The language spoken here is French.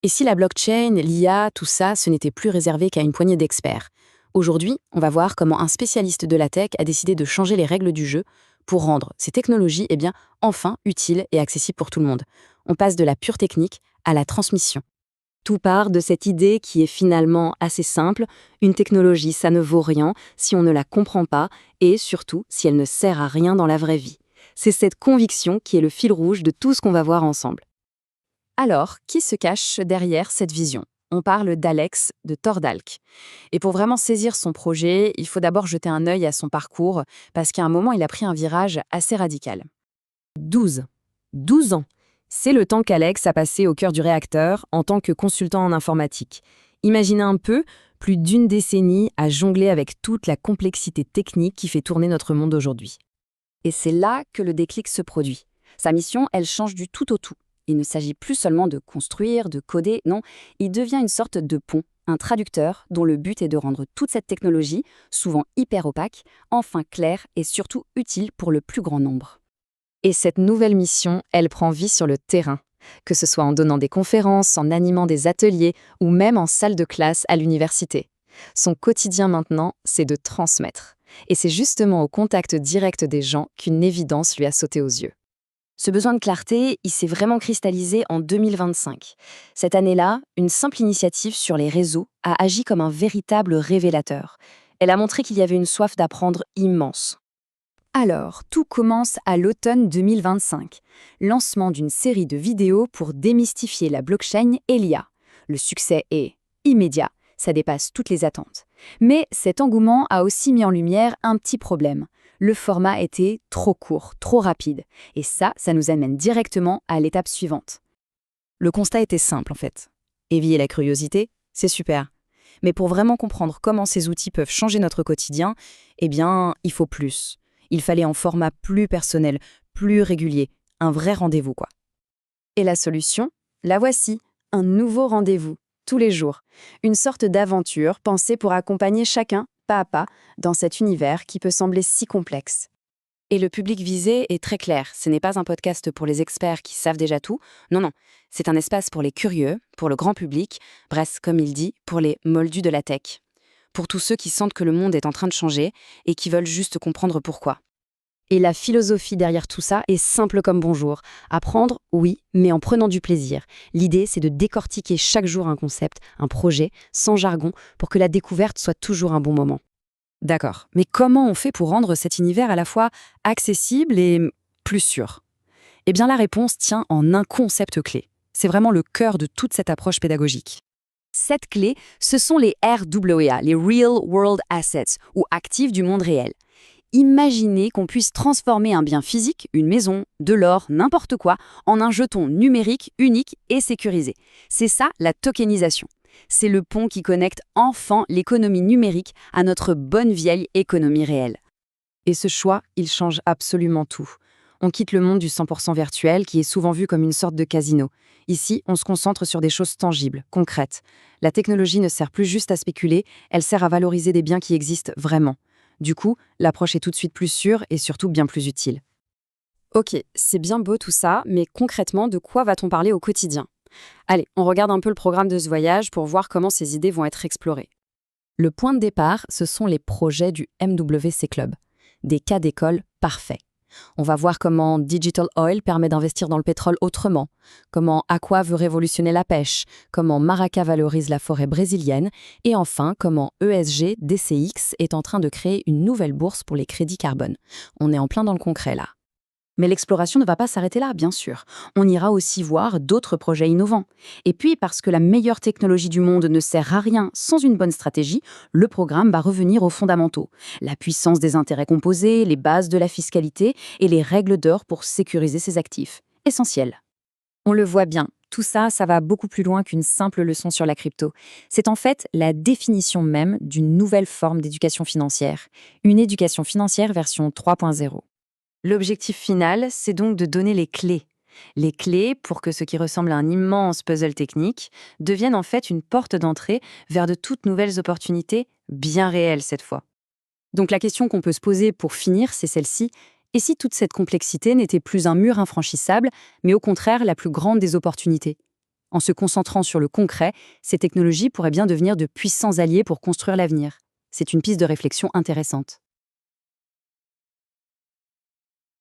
Et si la blockchain, l'IA, tout ça, ce n'était plus réservé qu'à une poignée d'experts? Aujourd'hui, on va voir comment un spécialiste de la tech a décidé de changer les règles du jeu pour rendre ces technologies enfin utiles et accessibles pour tout le monde. On passe de la pure technique à la transmission. Tout part de cette idée qui est finalement assez simple. Une technologie, ça ne vaut rien si on ne la comprend pas et surtout si elle ne sert à rien dans la vraie vie. C'est cette conviction qui est le fil rouge de tout ce qu'on va voir ensemble. Alors, qui se cache derrière cette vision? On parle d'Alex de Tordalk. Et pour vraiment saisir son projet, il faut d'abord jeter un œil à son parcours, parce qu'à un moment, il a pris un virage assez radical. 12. 12 ans. C'est le temps qu'Alex a passé au cœur du réacteur en tant que consultant en informatique. Imaginez un peu, plus d'une décennie à jongler avec toute la complexité technique qui fait tourner notre monde aujourd'hui. Et c'est là que le déclic se produit. Sa mission, elle change du tout au tout. Il ne s'agit plus seulement de construire, de coder, non, il devient une sorte de pont, un traducteur dont le but est de rendre toute cette technologie, souvent hyper opaque, enfin claire et surtout utile pour le plus grand nombre. Et cette nouvelle mission, elle prend vie sur le terrain, que ce soit en donnant des conférences, en animant des ateliers ou même en salle de classe à l'université. Son quotidien maintenant, c'est de transmettre. Et c'est justement au contact direct des gens qu'une évidence lui a sauté aux yeux. Ce besoin de clarté, il s'est vraiment cristallisé en 2025. Cette année-là, une simple initiative sur les réseaux a agi comme un véritable révélateur. Elle a montré qu'il y avait une soif d'apprendre immense. Alors, tout commence à l'automne 2025. Lancement d'une série de vidéos pour démystifier la blockchain et l'IA. Le succès est immédiat, ça dépasse toutes les attentes. Mais cet engouement a aussi mis en lumière un petit problème. Le format était trop court, trop rapide. Et ça nous amène directement à l'étape suivante. Le constat était simple en fait. Éveiller la curiosité, c'est super. Mais pour vraiment comprendre comment ces outils peuvent changer notre quotidien, il faut plus. Il fallait un format plus personnel, plus régulier, un vrai rendez-vous quoi. Et la solution? La voici, un nouveau rendez-vous, tous les jours. Une sorte d'aventure pensée pour accompagner chacun, pas à pas, dans cet univers qui peut sembler si complexe. Et le public visé est très clair, ce n'est pas un podcast pour les experts qui savent déjà tout, non, c'est un espace pour les curieux, pour le grand public, bref, comme il dit, pour les moldus de la tech. Pour tous ceux qui sentent que le monde est en train de changer et qui veulent juste comprendre pourquoi. Et la philosophie derrière tout ça est simple comme bonjour. Apprendre, oui, mais en prenant du plaisir. L'idée, c'est de décortiquer chaque jour un concept, un projet, sans jargon, pour que la découverte soit toujours un bon moment. D'accord, mais comment on fait pour rendre cet univers à la fois accessible et plus sûr? Eh bien, la réponse tient en un concept clé. C'est vraiment le cœur de toute cette approche pédagogique. Cette clé, ce sont les RWA, les Real World Assets, ou actifs du monde réel. Imaginez qu'on puisse transformer un bien physique, une maison, de l'or, n'importe quoi, en un jeton numérique unique et sécurisé. C'est ça la tokenisation. C'est le pont qui connecte enfin l'économie numérique à notre bonne vieille économie réelle. Et ce choix, il change absolument tout. On quitte le monde du 100% virtuel qui est souvent vu comme une sorte de casino. Ici, on se concentre sur des choses tangibles, concrètes. La technologie ne sert plus juste à spéculer, elle sert à valoriser des biens qui existent vraiment. Du coup, l'approche est tout de suite plus sûre et surtout bien plus utile. Ok, c'est bien beau tout ça, mais concrètement, de quoi va-t-on parler au quotidien? Allez, on regarde un peu le programme de ce voyage pour voir comment ces idées vont être explorées. Le point de départ, ce sont les projets du MWC Club. Des cas d'école parfaits. On va voir comment Digital Oil permet d'investir dans le pétrole autrement, comment Aqua veut révolutionner la pêche, comment Maraca valorise la forêt brésilienne, et enfin comment ESG DCX est en train de créer une nouvelle bourse pour les crédits carbone. On est en plein dans le concret là. Mais l'exploration ne va pas s'arrêter là, bien sûr. On ira aussi voir d'autres projets innovants. Et puis, parce que la meilleure technologie du monde ne sert à rien sans une bonne stratégie, le programme va revenir aux fondamentaux. La puissance des intérêts composés, les bases de la fiscalité et les règles d'or pour sécuriser ses actifs. Essentiel. On le voit bien, tout ça, ça va beaucoup plus loin qu'une simple leçon sur la crypto. C'est en fait la définition même d'une nouvelle forme d'éducation financière. Une éducation financière version 3.0. L'objectif final, c'est donc de donner les clés. Les clés pour que ce qui ressemble à un immense puzzle technique devienne en fait une porte d'entrée vers de toutes nouvelles opportunités, bien réelles cette fois. Donc la question qu'on peut se poser pour finir, c'est celle-ci. Et si toute cette complexité n'était plus un mur infranchissable, mais au contraire la plus grande des opportunités? En se concentrant sur le concret, ces technologies pourraient bien devenir de puissants alliés pour construire l'avenir. C'est une piste de réflexion intéressante.